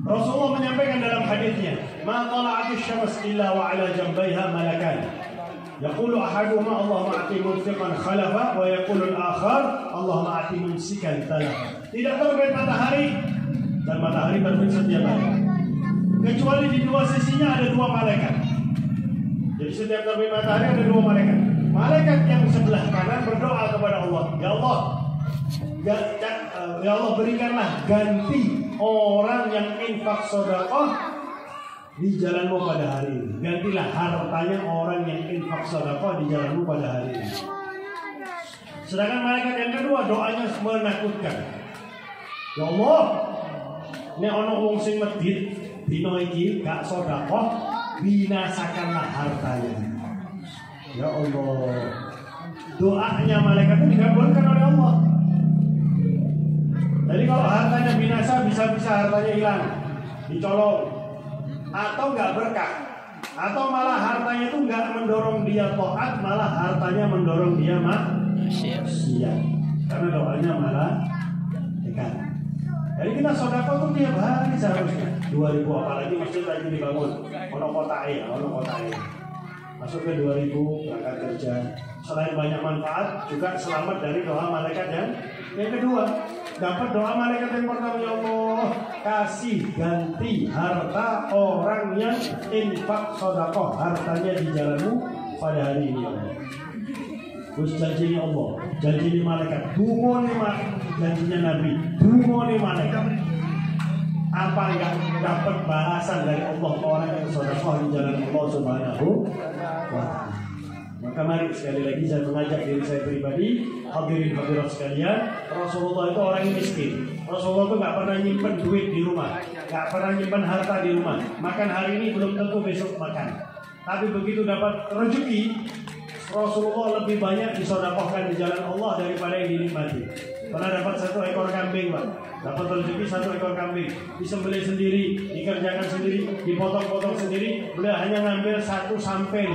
Rasulullah menyampaikan dalam hadisnya, "Ma tala'atis syams illa wa 'ala jambayha malakan. Yaqulu ahaduhuma Allahumma a'ti munfiqan khalafa wa yaqulu al-akhar Allahumma a'ti mumsikan talafa." Tidak terbit matahari dan matahari terbit setiap hari, kecuali di dua sisinya ada 2 malaikat. Jadi setiap terbit matahari ada 2 malaikat. Malaikat yang sebelah kanan berdoa kepada Allah, ya Allah, ya Allah berikanlah ganti orang yang infak sedekah di jalanmu pada hari ini. Gantilah hartanya orang yang infak sedekah di jalanmu pada hari ini. Sedangkan malaikat yang kedua doanya menakutkan. Ya Allah, nek ana wong sing medhit dina iki gak sedekah, binasakanlah hartanya. Ya Allah. Doanya malaikat itu dikabulkan oleh Allah. Jadi kalau hartanya binasa, bisa-bisa hartanya hilang, dicolong, atau nggak berkah, atau malah hartanya itu nggak mendorong dia taat, malah hartanya mendorong dia maksiat. Karena doanya malah dekat. Jadi kita sedekah tuh tiap hari seharusnya. 2.000 apalagi masjid lagi dibangun. Ono kotae. Masuk ke 2.000 berangkat kerja. Selain banyak manfaat, juga selamat dari doa malaikat yang kedua. Dapat doa malaikat yang pertama, ya Allah, kasih ganti harta orang yang infak sedekah hartanya di jalanmu pada hari ini, ya Allah. Terus janji Allah, janji malaikat, dungo nih janjinya Nabi, dungo nih malaikat. Apa enggak dapat balasan dari Allah orang yang sedekah di jalan Allah Subhanahu wa ta'ala? Maka mari sekali lagi saya mengajak diri saya pribadi, hadirin hadirat sekalian, Rasulullah itu orang yang miskin. Rasulullah itu nggak pernah nyimpen duit di rumah, nggak pernah nyimpen harta di rumah. Makan hari ini belum tentu besok makan. Tapi begitu dapat rezeki, Rasulullah lebih banyak disedekahkan di jalan Allah daripada yang dinikmati. Pernah dapat 1 ekor kambing, Pak. Dapat rezeki 1 ekor kambing, disembelih sendiri, dikerjakan sendiri, dipotong-potong sendiri. Beliau hanya ngambil 1 sampel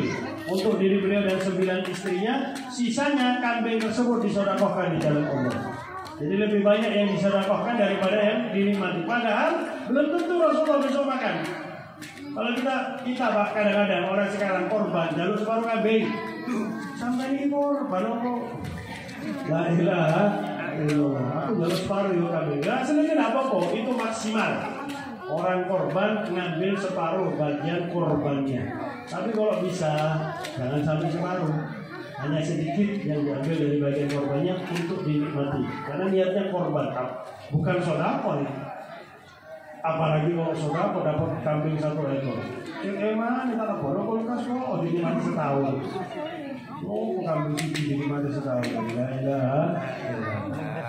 untuk diri beliau dan 9 istrinya. Sisanya kambing tersebut disedekahkan di jalan Allah. Jadi lebih banyak yang disedekahkan daripada yang dinikmati. Padahal belum tentu Rasulullah besok makan. Kalau kita Pak, kadang-kadang orang sekarang korban jalur separuh kambing. Sampai ini korban apa? La ilaha illallah. Aku jalur separuh yuk kambing. Nah, sebenarnya apa-apa, itu maksimal. Orang korban ngambil separuh bagian korbannya. Tapi kalau bisa jangan sampai separuh. Hanya sedikit yang diambil dari bagian korbannya untuk dinikmati. Karena niatnya korban, bukan sedekah. Apalagi kalau sedekah dapat kambing 1 ekor. Emang kita bodoh kulkas kok dinikmati setahun. Oh, kambing siji dinikmati setahun.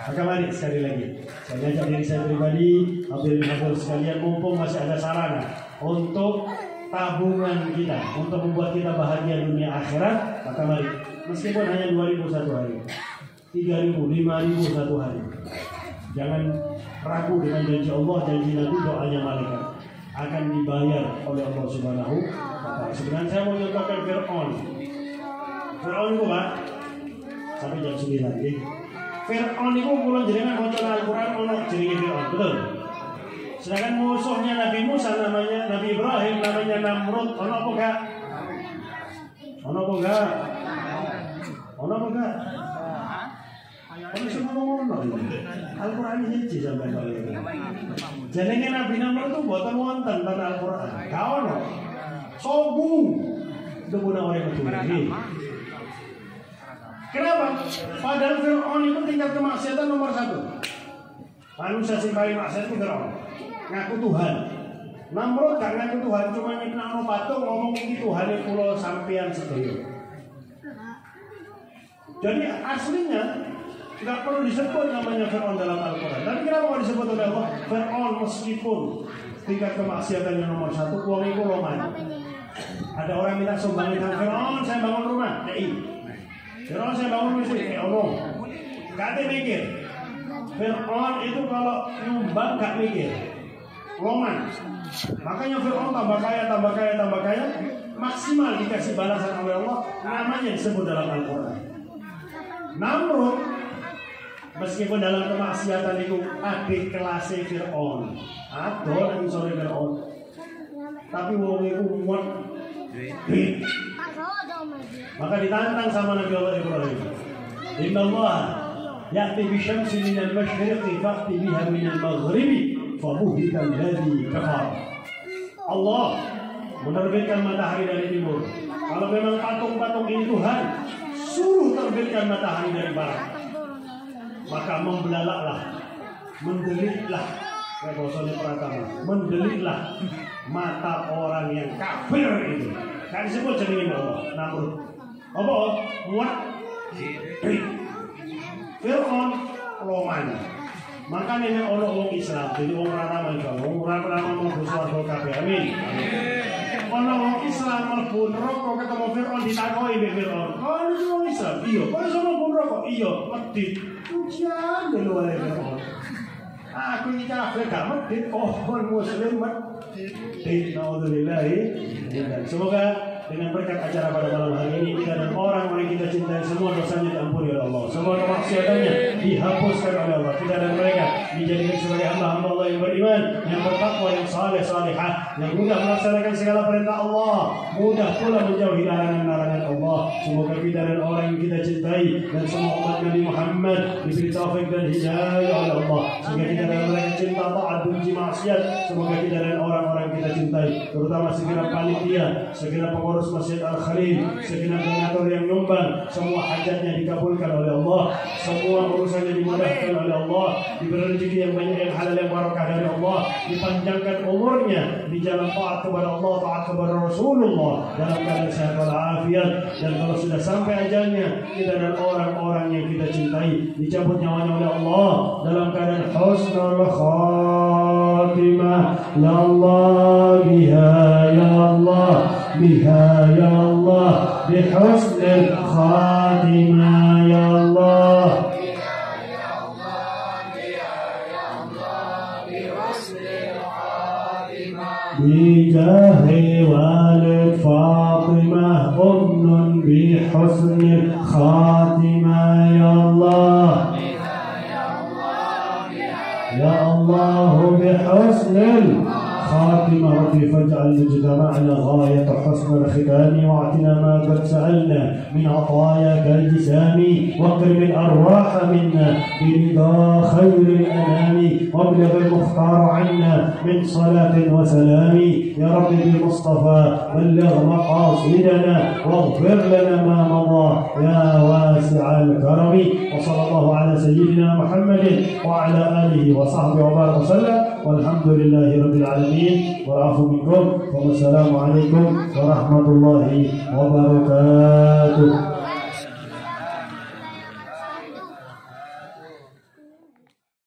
Maka mari sekali lagi, saya ajak diri saya pribadi, hadirin sekalian, mumpung masih ada sarana untuk tabungan kita, untuk membuat kita bahagia dunia akhirat, maka mari, meskipun hanya 2.000 satu hari, 3.000, 5.000 satu hari, jangan ragu dengan janji Allah, janji Nabi, doanya malaikat akan dibayar oleh Allah Subhanahu wa ta'ala. Sebenarnya saya mau contohkan Fir'aun itu Pak, sampai jam 9 ya. Fir'aun itu pulang jenengan maca Al-Quran ono jenenge Fir'aun, betul. Sedangkan musuhnya Nabi Musa namanya Nabi Ibrahim namanya Namrud, ono apa enggak? Ono apa enggak? Ono apa enggak? Ono semua ngono iki. Al-Quran iki sampai kali ini. Jenenge Nabi Namrud itu boten wonten teng Al-Quran. Ka ono. Sombong. Itu guna orang itu. Kenapa? Padahal Fir'aun itu tingkat kemaksiatan nomor 1. Manusia sing paling maksiat itu Fir'aun. Ngaku Tuhan. Namrud gak ngaku Tuhan, cuma nyiptakno patung ngomong iki Tuhane kula sampeyan sedaya. Jadi aslinya nggak perlu disebut namanya Fir'aun dalam Al-Quran. Tapi kenapa mau disebut oleh Allah? Fir'aun meskipun tingkat kemaksiatannya nomor 1, uang itu loman. Ada orang minta sumbangan dengan Fir'aun, saya bangun rumah, Fir'aun saya bangun masjid, Allah. Gak ada mikir. Fir'aun itu kalau nyumbang gak mikir, loman. Makanya Fir'aun tambah kaya, maksimal dikasih balasan oleh Allah. Namanya disebut dalam Al-Quran. Namrud meskipun dalam kemaksiatan itu adik kelasnya Fir'aun, atau yang sore Fir'aun, tapi wong itu muat. Maka ditantang sama Nabi Allah Ibrahim. Inna Allah ya'ti bi syamsi minal masyriqi fa'ti biha minal maghribi fabuhita alladhi kafar. Allah menerbitkan matahari dari timur. Kalau memang patung-patung ini Tuhan, suruh terbitkan matahari dari barat. Maka membelalaklah, mendelitlah, kayak bahasanya Pratama, mendelitlah mata orang yang kafir itu. Kan disebut jenenge Allah, Namrud. Apa? Muat. Fir'aun loman. Makanya ini orang Islam, jadi orang ramah insyaallah, orang ramah mau swarga kabeh. Amin. Orang Islam mlebu neraka ketemu Fir'aun ditakoki mbek Fir'aun. Kok itu orang Islam? Iya. Kok iso mlebu neraka? Iya, medhit. Ujian lho wae Fir'aun. Aku iki kafir gak medhit, orang muslim medhit. Alhamdulillah. Semoga dengan berkat acara pada malam hari ini kita dan orang-orang yang kita cintai semua dosanya diampuni oleh Allah. Semua kemaksiatannya dihapuskan oleh Allah. Kita dan mereka dijadikan sebagai hamba-hamba Allah yang beriman, yang bertakwa, yang saleh salihah, yang mudah melaksanakan segala perintah Allah, mudah pula menjauhi larangan-larangan Allah. Semoga kita dan orang yang kita cintai dan semua umat Nabi Muhammad diberi taufik dan hidayah oleh Allah, sehingga kita dan mereka cinta taat benci maksiat. Semoga kita dan orang-orang yang kita cintai, terutama segenap panitia, segenap pengurus Masjid Al-Khalil, segenap donatur yang nyumbang, semua hajatnya dikabulkan oleh Allah, semua urusannya dimudahkan oleh Allah, diberi rezeki yang banyak, yang halal, yang barakah dari Allah, dipanjangkan umurnya di jalan taat kepada Allah, taat kepada Rasulullah dalam keadaan sehat walafiat. Dan kalau sudah sampai ajalnya, kita dan orang-orang yang kita cintai dicabut nyawanya oleh Allah dalam keadaan husnul khatimah. Ya Allah biha, ya Allah biha, ya Allah bihusnul khatimah, ya Allah bijahi walid Fatimah umnun bihusnil khatimah, ya Allah ya Allah bihusnil خاتمة. ربي فاجعل مجتمعنا غاية حسن الختام، واعطنا ما قد سألنا من عطاياك الجسام، واكرم الأرواح منا برضا خير الأنام، وابلغ المختار عنا من صلاة وسلام. يا رب بالمصطفى بلغ مقاصدنا واغفر لنا ما مضى يا واسع الكرم. وصلى الله على سيدنا محمد وعلى آله وصحبه وبارك وسلم، والحمد لله رب العالمين. والعفو منكم، والسلام عليكم ورحمة الله وبركاته.